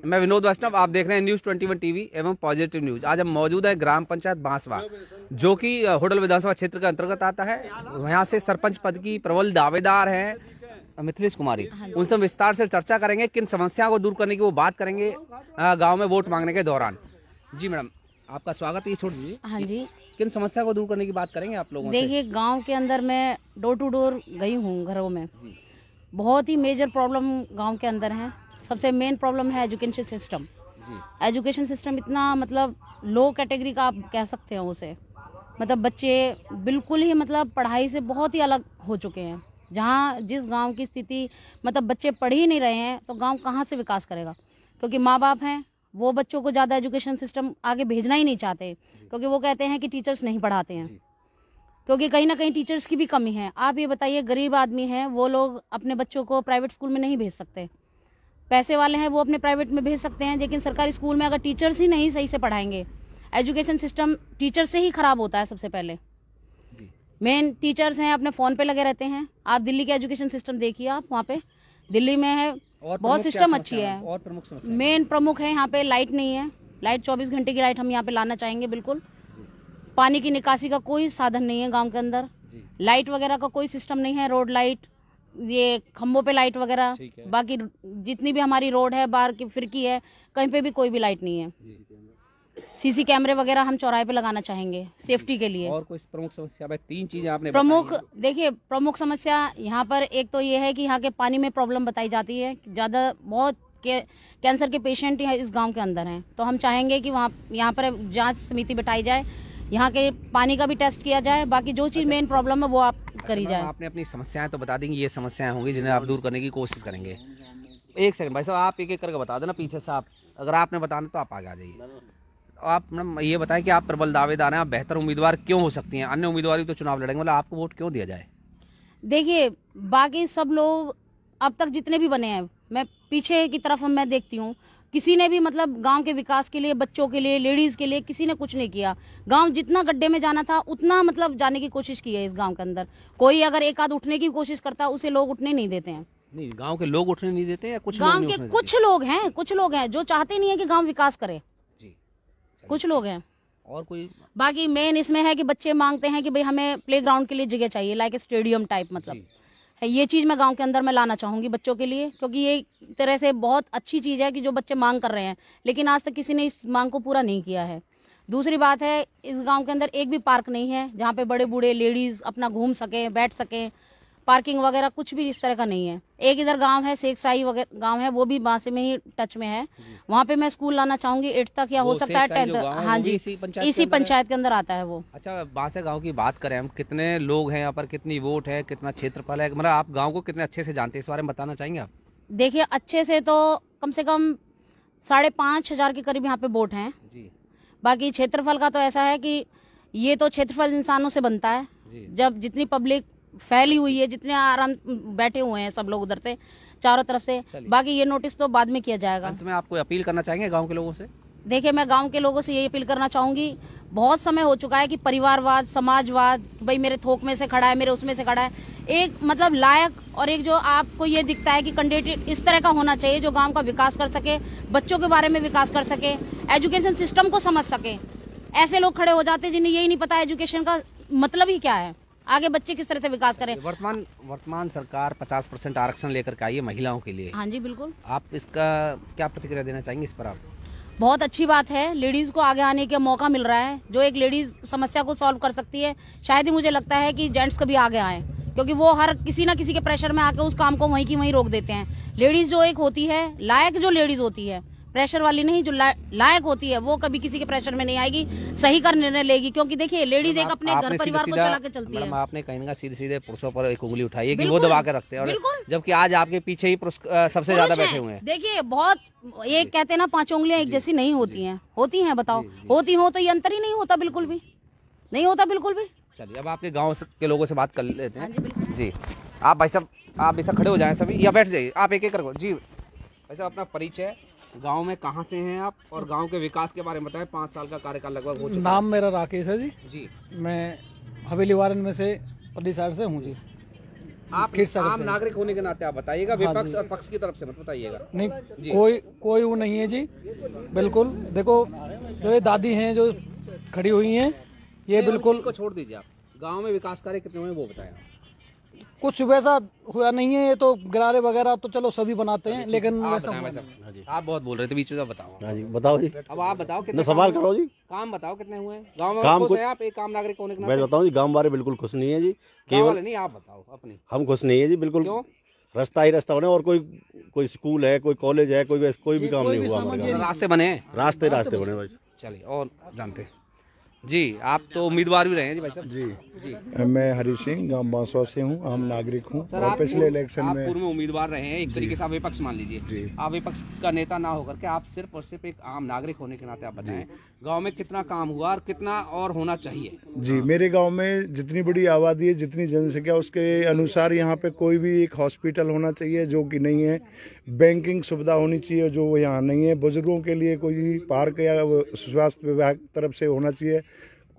मैं विनोद वैष्णव, आप देख रहे हैं न्यूज़ 21 टीवी एवं पॉजिटिव न्यूज। आज हम मौजूद है ग्राम पंचायत बांसवा, जो कि होडल विधानसभा क्षेत्र के अंतर्गत आता है। यहाँ से सरपंच पद की प्रबल दावेदार हैं मिथिलेश कुमारी। उनसे विस्तार से चर्चा करेंगे, किन समस्याओं को दूर करने की वो बात करेंगे गाँव में वोट मांगने के दौरान। जी मैडम, आपका स्वागत है। छोड़ दीजिए। हाँ जी, किन समस्या को दूर करने की बात करेंगे आप लोगों से? देखिए, गांव के अंदर मैं डोर टू डोर गई हूँ घरों में। बहुत ही मेजर प्रॉब्लम गांव के अंदर है। सबसे मेन प्रॉब्लम है एजुकेशन सिस्टम। एजुकेशन सिस्टम इतना मतलब लो कैटेगरी का आप कह सकते हो उसे। मतलब बच्चे बिल्कुल ही मतलब पढ़ाई से बहुत ही अलग हो चुके हैं। जहाँ जिस गांव की स्थिति मतलब बच्चे पढ़ ही नहीं रहे हैं तो गांव कहाँ से विकास करेगा? क्योंकि माँ बाप हैं वो बच्चों को ज़्यादा एजुकेशन सिस्टम आगे भेजना ही नहीं चाहते, क्योंकि वो कहते हैं कि टीचर्स नहीं पढ़ाते हैं, क्योंकि कहीं ना कहीं टीचर्स की भी कमी है। आप ये बताइए, गरीब आदमी है वो लोग अपने बच्चों को प्राइवेट स्कूल में नहीं भेज सकते। पैसे वाले हैं वो अपने प्राइवेट में भेज सकते हैं, लेकिन सरकारी स्कूल में अगर टीचर्स ही नहीं सही से पढ़ाएंगे, एजुकेशन सिस्टम टीचर से ही खराब होता है। सबसे पहले मेन टीचर्स हैं अपने फ़ोन पे लगे रहते हैं। आप दिल्ली के एजुकेशन सिस्टम देखिए, आप वहाँ पे दिल्ली में है बहुत सिस्टम अच्छी है। और प्रमुख समस्या मेन प्रमुख है यहाँ पे लाइट नहीं है। लाइट 24 घंटे की लाइट हम यहाँ पे लाना चाहेंगे बिल्कुल। पानी की निकासी का कोई साधन नहीं है गांव के अंदर। लाइट वगैरह का कोई सिस्टम नहीं है। रोड लाइट, ये खम्भों पे लाइट वगैरह, बाकी जितनी भी हमारी रोड है बाहर की फिरकी है, कहीं पे भी कोई भी लाइट नहीं है। सीसी कैमरे वगैरह हम चौराहे पे लगाना चाहेंगे सेफ्टी के लिए। और कोई प्रमुख समस्या? भाई 3 चीजें आपने प्रमुख, देखिए प्रमुख समस्या यहाँ पर एक तो ये है कि यहाँ के पानी में प्रॉब्लम बताई जाती है। ज़्यादा बहुत कैंसर के पेशेंट इस गांव के अंदर हैं, तो हम चाहेंगे कि यहाँ पर जांच समिति बिठाई जाए, यहाँ के पानी का भी टेस्ट किया जाए। बाकी जो चीज़ मेन प्रॉब्लम है वो आप करी जाए। आपने अपनी समस्याएं तो बता देंगे, ये समस्याएं होंगी जिन्हें आप दूर करने की कोशिश करेंगे। एक सेकंड भाई साहब, आप एक एक करके बता देना पीछे से। आप अगर आपने बताना तो आप आगे आ जाइए। आप मैडम ये बताएं कि आप प्रबल दावेदार हैं, आप बेहतर उम्मीदवार क्यों हो सकती हैं? अन्य उम्मीदवार तो चुनाव लड़ेंगे, मतलब आपको वोट क्यों दिया जाए? देखिए, बाकी सब लोग अब तक जितने भी बने हैं, मैं पीछे की तरफ मैं देखती हूँ, किसी ने भी मतलब गांव के विकास के लिए, बच्चों के लिए, लेडीज के लिए किसी ने कुछ नहीं किया। गांव जितना गड्ढे में जाना था उतना मतलब जाने की कोशिश की है इस गांव के अंदर। कोई अगर एक आध उठने की कोशिश करता उसे लोग उठने नहीं देते हैं। नहीं, गांव के लोग उठने नहीं देते या कुछ गांव के कुछ लोग हैं जो चाहते नहीं है कि गांव विकास करे। कुछ लोग हैं। और कोई? बाकी मेन इसमें है कि बच्चे मांगते हैं कि भाई हमें प्लेग्राउंड के लिए जगह चाहिए, लाइक स्टेडियम टाइप मतलब है। ये चीज़ मैं गांव के अंदर में लाना चाहूँगी बच्चों के लिए, क्योंकि ये एक तरह से बहुत अच्छी चीज़ है कि जो बच्चे मांग कर रहे हैं, लेकिन आज तक किसी ने इस मांग को पूरा नहीं किया है। दूसरी बात है, इस गांव के अंदर एक भी पार्क नहीं है जहाँ पे बड़े बूढ़े लेडीज़ अपना घूम सकें, बैठ सकें। पार्किंग वगैरह कुछ भी इस तरह का नहीं है। एक इधर गांव है शेख साई वगैरह गांव है, वो भी बांसे में ही टच में है। वहाँ पे मैं स्कूल लाना चाहूंगी 8th तक, या हो सकता है 10th। हाँ जी, इसी पंचायत के अंदर आता है वो। अच्छा, बांसे गांव की बात करें हम, कितने लोग हैं यहाँ पर, कितनी वोट है, कितना क्षेत्रफल है, मतलब आप गाँव को कितने अच्छे से जानते हैं, इस बारे में बताना चाहेंगे आप? देखिए, अच्छे से तो कम से कम 5,500 के करीब यहाँ पे वोट हैं। बाकी क्षेत्रफल का तो ऐसा है कि ये तो क्षेत्रफल इंसानों से बनता है। जब जितनी पब्लिक फैली हुई है, जितने आराम बैठे हुए हैं सब लोग उधर से चारों तरफ से, बाकी ये नोटिस तो बाद में किया जाएगा। अंत में आप कोई अपील करना चाहेंगे गांव के लोगों से? देखिए, मैं गांव के लोगों से ये अपील करना चाहूंगी, बहुत समय हो चुका है कि परिवारवाद, समाजवाद, भाई मेरे थोक में से खड़ा है, मेरे उसमें से खड़ा है। एक मतलब लायक और एक जो आपको ये दिखता है कि कैंडिडेट इस तरह का होना चाहिए जो गाँव का विकास कर सके, बच्चों के बारे में विकास कर सके, एजुकेशन सिस्टम को समझ सके। ऐसे लोग खड़े हो जाते हैं जिन्हें यही नहीं पता एजुकेशन का मतलब ही क्या है, आगे बच्चे किस तरह से विकास करें। वर्तमान सरकार 50% आरक्षण लेकर के आई है महिलाओं के लिए। हाँ जी, बिल्कुल। आप इसका क्या प्रतिक्रिया देना चाहेंगे इस पर? आप बहुत अच्छी बात है, लेडीज को आगे आने का मौका मिल रहा है। जो एक लेडीज समस्या को सॉल्व कर सकती है, शायद ही मुझे लगता है कि जेंट्स कभी आगे आए, क्योंकि वो हर किसी ना किसी के प्रेशर में आके उस काम को वहीं की वहीं रोक देते हैं। लेडीज जो एक होती है, लायक जो लेडीज होती है, प्रेशर वाली नहीं, जो लायक होती है, वो कभी किसी के प्रेशर में नहीं आएगी, सही कर निर्णय लेगी। क्योंकि देखिए, लेडीज एक अपने घर परिवार को चला के चलती है। आपने कहीं ना सीधे सीधे पुरुषों पर एक उंगली उठाई है कि वो दबा के रखते हैं, जबकि आज आपके पीछे ही सबसे ज्यादा बैठे हुए हैं। देखिए, बहुत एक कहते हैं ना, 5 उंगलियां एक जैसी नहीं होती हैं। होती हैं, बताओ, होती हो तो ये अंतर ही नहीं होता, बिल्कुल भी नहीं होता, बिल्कुल भी। चलिए, अब आपके गाँव के लोगों से बात कर लेते हैं। जी, आप भाई साहब, आप ऐसा खड़े हो जाए सभी या बैठ जाइए, आप एक एक करके। जी भाई साहब, अपना परिचय, गांव में कहां से हैं आप, और गांव के विकास के बारे में बताएं। 5 साल का कार्यकाल लगभग हो चुका है। नाम मेरा राकेश है जी। जी, मैं हवेली वारन में से पल्ली साइड से हूँ जी। आप खीरसागर आम से। नागरिक होने के नाते आप बताइएगा, हाँ विपक्ष जी। और पक्ष की तरफ से मत बताइएगा। नहीं, जी। कोई वो नहीं है जी, बिल्कुल। देखो जो ये दादी हैं जो खड़ी हुई हैं, ये बिल्कुल को छोड़ दीजिए, आप गांव में विकास कार्य कितने हुए वो बताएं। कुछ वैसा हुआ नहीं है। ये तो गरारे वगैरह तो चलो सभी बनाते हैं, लेकिन आप वैसा बताएं हुआ भाई नहीं। साहब, आप बहुत बोल रहे थे बीच में, आप बताओ। हाँ जी बताओ जी, अब आप बताओ कितने ना सवाल काम करो जी। काम बताओ कितने हुए गांव में? काम खुश कुछ- है आप एक आम नागरिक होने के मैं नाते? बताऊं जी, गांव वाले बिल्कुल खुश नहीं है जी, गांव केवल वाले नहीं, आप बताओ अपनी। हम खुश नहीं है जी, बिल्कुल। क्यों? रास्ता ही रास्ता बने और कोई स्कूल है, कोई कॉलेज है, कोई भी काम नहीं हुआ हमारे गाँव में। रास्ते बने हैं? रास्ते बने बस। चलिए और जानते हैं जी, आप तो उम्मीदवार भी रहे हैं जी भाई साहब। जी जी मैं हरी सिंह गांव बांसवा से हूँ, आम नागरिक हूँ। सर, और आप पिछले इलेक्शन आप में पूर्व में उम्मीदवार रहे हैं, एक तरीके से आप विपक्ष मान लीजिए। जी। आप विपक्ष का नेता ना होकर के आप सिर्फ और सिर्फ एक आम नागरिक होने के नाते आप बताएं, गांव में कितना काम हुआ और कितना और होना चाहिए? जी, मेरे गांव में जितनी बड़ी आबादी है, जितनी जनसंख्या, उसके अनुसार यहाँ पे कोई भी एक हॉस्पिटल होना चाहिए जो कि नहीं है। बैंकिंग सुविधा होनी चाहिए जो यहाँ नहीं है। बुजुर्गों के लिए कोई पार्क या स्वास्थ्य विभाग तरफ से होना चाहिए।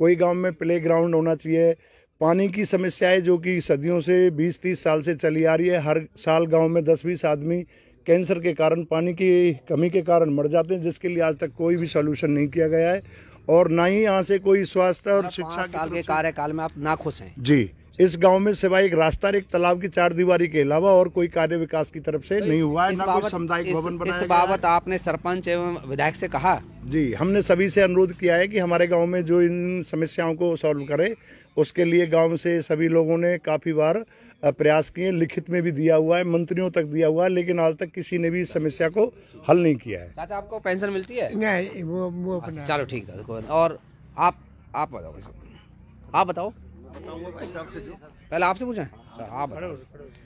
कोई गांव में प्ले ग्राउंड होना चाहिए। पानी की समस्याएं जो कि सदियों से 20-30 साल से चली आ रही है। हर साल गांव में 10-20 आदमी कैंसर के कारण, पानी की कमी के कारण मर जाते हैं, जिसके लिए आज तक कोई भी सॉल्यूशन नहीं किया गया है और ना ही यहाँ से कोई स्वास्थ्य और शिक्षा 5 साल के कार्यकाल में आप नाखुश हैं? जी, इस गांव में सिवाय एक रास्ता, एक तालाब की 4 दीवारी के अलावा और कोई कार्य विकास की तरफ से नहीं हुआ है। इस ना कोई बाबत सामुदायिक भवन बनाया इस गया है। बाबत आपने सरपंच एवं विधायक से कहा? जी, हमने सभी से अनुरोध किया है कि हमारे गांव में जो इन समस्याओं को सॉल्व करे, उसके लिए गांव से सभी लोगों ने काफी बार प्रयास किए, लिखित में भी दिया हुआ है, मंत्रियों तक दिया हुआ है, लेकिन आज तक किसी ने भी इस समस्या को हल नहीं किया है। चाचा आपको पेंशन मिलती है? नहीं, वो अच्छा, चलो ठीक है। और आप बताओ, आप बताओ, पहले आपसे पूछें। अच्छा, आप बताओ।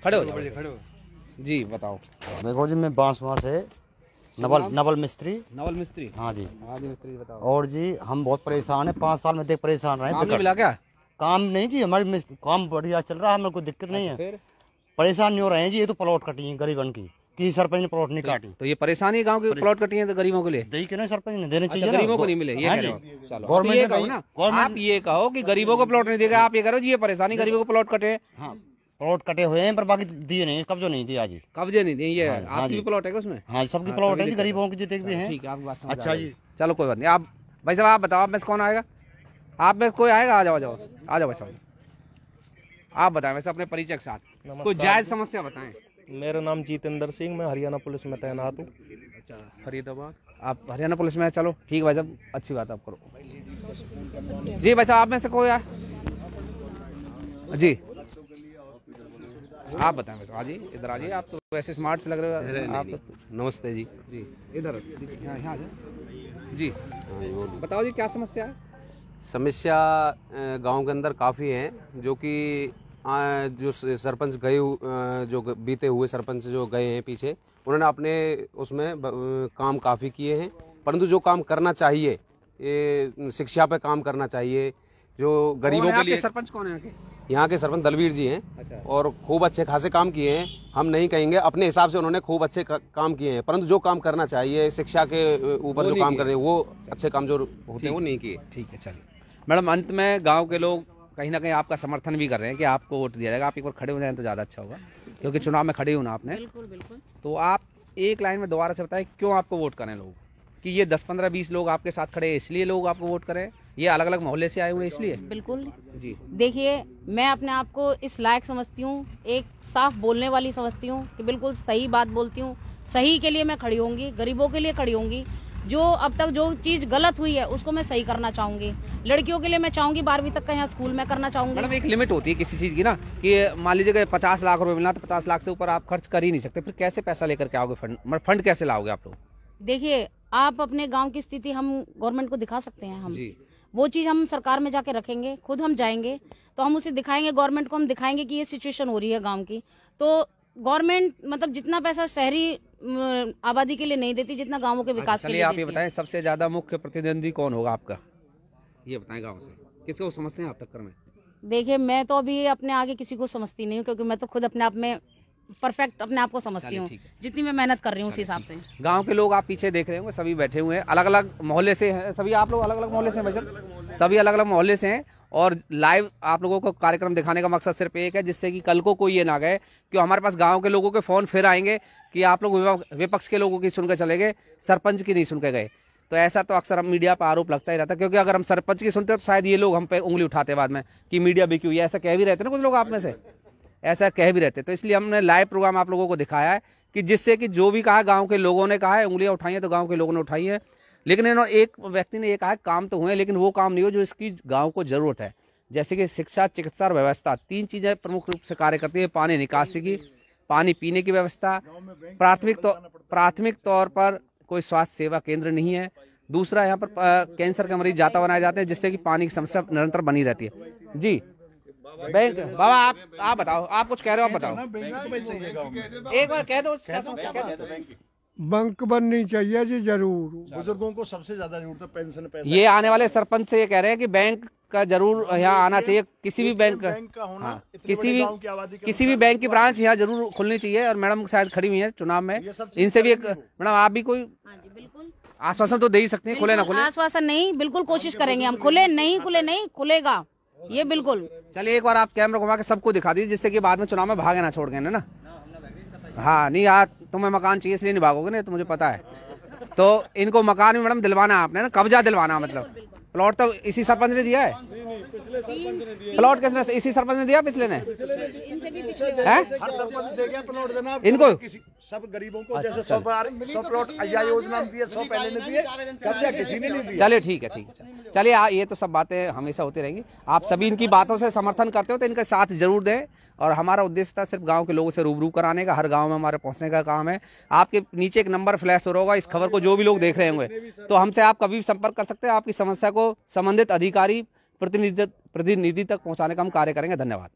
खड़े हो जाओ जी, बताओ। देखो जी, मैं बांसवा से नवल मिस्त्री। नवल मिस्त्री? हाँ जी। हाँ जी मिस्त्री, बताओ। और जी हम बहुत परेशान हैं, 5 साल में देख परेशान रहे काम नहीं मिला क्या? काम नहीं जी, हमारे काम बढ़िया चल रहा है, हमें कोई दिक्कत नहीं है। फिर परेशान नहीं हो रहे हैं जी। ये तो प्लॉट कटी है गरीबन की, किसी सरपंच ने प्लॉट नहीं काटी। तो ये परेशानी गांव के प्लॉट कटी है तो गरीबों के लिए? दही के नहीं, सरपंच ने देने अच्छा, चाहिए ना। गरीबों को नहीं मिले, ये हाँ कह जी। रहे हो। चलो, गवर्नमेंट अब ये ने कहो कही- ना, गवर्नमेंट- आप ये कहो कि गरीबों को प्लॉट नहीं देगा, आप ये करो जी ये परेशानी गरीबों को प्लॉट कटे। हाँ, प्लॉट कटे हुए हैं पर बाकी दिए नहीं, कब्जो नहीं दिया जी। कब्जे नहीं दिए, ये हाँ, हाँ आपकी जी। भी प्लॉट है क्या उसमें? हाँ, सबकी हाँ, प्लॉट तभी है जी, दिक्कत गरीबों के जितने भी हैं। ठीक है, आपकी बात समझ आ अच्छा गई। जी। चलो कोई बात नहीं। आप भाई साहब आप बताओ, आप में से कौन आएगा? आप में कोई आएगा? आ जाओ भाई साहब, आप बताएं वैसे अपने परिचय के साथ कोई जायज समस्या बताएं। मेरा नाम जितेंद्र सिंह, मैं हरियाणा पुलिस में तैनात हूँ। फरीदाबाद। आप हरियाणा पुलिस में है, चलो ठीक है भाई साहब, अच्छी बात आप करो जी। भाई साहब आप में से कोई आए जी? आप बताएं वैसे। हाँ जी, इधर आ जाइए, आप तो वैसे स्मार्ट से लग रहे हो आप तो। नमस्ते जी। जी इधर यहाँ आ जाए जी, बताओ जी क्या समस्या है? समस्या गांव के अंदर काफ़ी हैं, जो कि जो सरपंच जो बीते हुए सरपंच जो गए हैं पीछे, उन्होंने अपने उसमें काम काफ़ी किए हैं, परंतु जो काम करना चाहिए, ये शिक्षा पे काम करना चाहिए, जो गरीबों के लिए। सरपंच कौन है यहाँ के सरपंच दलवीर जी हैं। अच्छा। और खूब अच्छे खासे काम किए हैं, हम नहीं कहेंगे, अपने हिसाब से उन्होंने खूब अच्छे काम किए हैं, परंतु जो काम करना चाहिए शिक्षा के ऊपर जो काम कर रहे हैं, वो अच्छे काम जो होते हैं वो नहीं किए। ठीक है, चलिए मैडम, अंत में गांव के लोग कहीं ना कहीं आपका समर्थन भी कर रहे हैं कि आपको वोट दिया जाएगा। आप एक बार खड़े हो जाएं तो ज़्यादा अच्छा होगा, क्योंकि चुनाव में खड़े हो ना आपने। बिल्कुल बिल्कुल। तो आप एक लाइन में दोबारा से बताएं क्यों आपको वोट करें लोग, कि ये 10-15-20 लोग आपके साथ खड़े हैं इसलिए लोग आपको वोट करें, ये अलग अलग मोहल्ले से आए हुए इसलिए? बिल्कुल जी। देखिए, मैं अपने आप को इस लायक समझती हूँ, एक साफ बोलने वाली समझती हूँ कि बिल्कुल सही बात बोलती हूँ, सही के लिए मैं खड़ी होंगी, गरीबों के लिए खड़ी होंगी। जो अब तक जो चीज़ गलत हुई है उसको मैं सही करना चाहूँगी। लड़कियों के लिए मैं चाहूँगी 12वीं तक का यहाँ स्कूल में करना चाहूँगी। मैडम एक लिमिट होती है किसी चीज़ की ना, कि मान लीजिए कि 50 लाख रुपए मिलना, तो 50 लाख से ऊपर आप खर्च कर ही नहीं सकते, फिर कैसे पैसा लेकर के आओगे? फंड कैसे लाओगे आप लोग? देखिए, आप अपने गांव की स्थिति हम गवर्नमेंट को दिखा सकते हैं। हम जी। वो चीज़ हम सरकार में जाके रखेंगे, खुद हम जाएंगे तो हम उसे दिखाएंगे, गवर्नमेंट को हम दिखाएंगे कि ये सिचुएशन हो रही है गांव की। तो गवर्नमेंट मतलब जितना पैसा शहरी आबादी के लिए नहीं देती, जितना गांवों के विकास के चलिए लिए आप ये देती है। बताएं, सबसे ज्यादा मुख्य प्रतिद्वंदी कौन होगा आपका, ये बताएं गाँव से, किसको समझते हैं आप टक्कर में? देखिए, मैं तो अभी अपने आगे किसी को समझती नहीं हूँ, क्योंकि मैं तो खुद अपने आप में परफेक्ट अपने आप को समझती हूँ, जितनी मैं मेहनत कर रही हूँ उस हिसाब से। गांव के लोग आप पीछे देख रहे होंगे, सभी बैठे हुए हैं, अलग अलग मोहल्ले से हैं सभी। आप लोग अलग अलग मोहल्ले से हैं भाईजान, सभी अलग अलग मोहल्ले से हैं। और लाइव आप लोगों को कार्यक्रम दिखाने का मकसद सिर्फ एक है, जिससे कि कल को कोई ये ना गए कि हमारे पास गांव के लोगों के फोन फिर आएंगे कि आप लोग विपक्ष के लोगों की सुनकर चले गए, सरपंच की नहीं सुन के गए। तो ऐसा तो अक्सर हम मीडिया पर आरोप लगता ही रहता है, क्योंकि अगर हम सरपंच की सुनते तो शायद ये लोग हम पे उंगली उठाते बाद में कि मीडिया भी क्यों, ये ऐसा कह भी रहते ना कुछ लोग आप में से, ऐसा कह भी रहते। तो इसलिए हमने लाइव प्रोग्राम आप लोगों को दिखाया है कि जिससे कि जो भी कहा गांव के लोगों ने कहा है, उंगलियां उठाई है तो गांव के लोगों ने उठाई है। लेकिन इन्होंने एक व्यक्ति ने ये कहा काम तो हुए, लेकिन वो काम नहीं हो जो इसकी गाँव को जरूरत है। जैसे कि शिक्षा, चिकित्सा और व्यवस्था, 3 चीजें प्रमुख रूप से कार्य करती है। पानी निकासी की, पानी पीने की व्यवस्था, प्राथमिक तौर पर कोई स्वास्थ्य सेवा केंद्र नहीं है। दूसरा, यहाँ पर कैंसर के मरीज ज्यादा बनाए जाते हैं, जिससे कि पानी की समस्या निरंतर बनी रहती है। जी बैंक बाबा आप बताओ, आप कुछ कह रहे हो, आप बताओ एक बार कह दो। बैंक बननी चाहिए जी जरूर, बुजुर्गों को सबसे ज्यादा जरूरत है पेंशन पैसा। ये आने वाले सरपंच से ये कह रहे हैं कि बैंक का जरूर यहाँ आना चाहिए, किसी भी बैंक का होना, हाँ, किसी भी बैंक की ब्रांच यहाँ जरूर खुलनी चाहिए। और मैडम शायद खड़ी हुई है चुनाव में, इनसे भी एक मैडम आप भी कोई आश्वासन तो दे ही सकते हैं, खुले ना खुले। आश्वासन नहीं, बिल्कुल कोशिश करेंगे हम, खुले नहीं खुलेगा ये बिल्कुल। चलिए एक बार आप कैमरा घुमा के सबको दिखा दीजिए, जिससे कि बाद में चुनाव में भागे ना छोड़ गए ना। हाँ नहीं यार, तुम्हें मकान चाहिए इसलिए नहीं भागोगे ना, तो मुझे पता है। तो इनको मकान भी मैडम दिलवाना है आपने ना, कब्जा दिलवाना, मतलब प्लॉट तो इसी सरपंच ने दिया है। प्लॉट किसने, इसी सरपंच ने दिया पिछले ने, इनको सब गरीबों को जैसे 100 प्लॉट योजना में दिए, 100 पहले ने दिए, कब्जा किसी ने नहीं दिया। चलिए ठीक है। चलिए ये तो सब बातें हमेशा होती रहेंगी। आप सभी इनकी बातों से समर्थन करते हो तो इनका साथ जरूर दें। और हमारा उद्देश्य था सिर्फ गांव के लोगों से रूबरू कराने का, हर गांव में हमारे पहुंचने का काम है। आपके नीचे एक नंबर फ्लैश हो रहा होगा, इस खबर को जो भी लोग देख रहे होंगे तो हमसे आप कभी भी संपर्क कर सकते हैं। आपकी समस्या को संबंधित अधिकारी प्रतिनिधि तक पहुंचाने का हम कार्य करेंगे। धन्यवाद।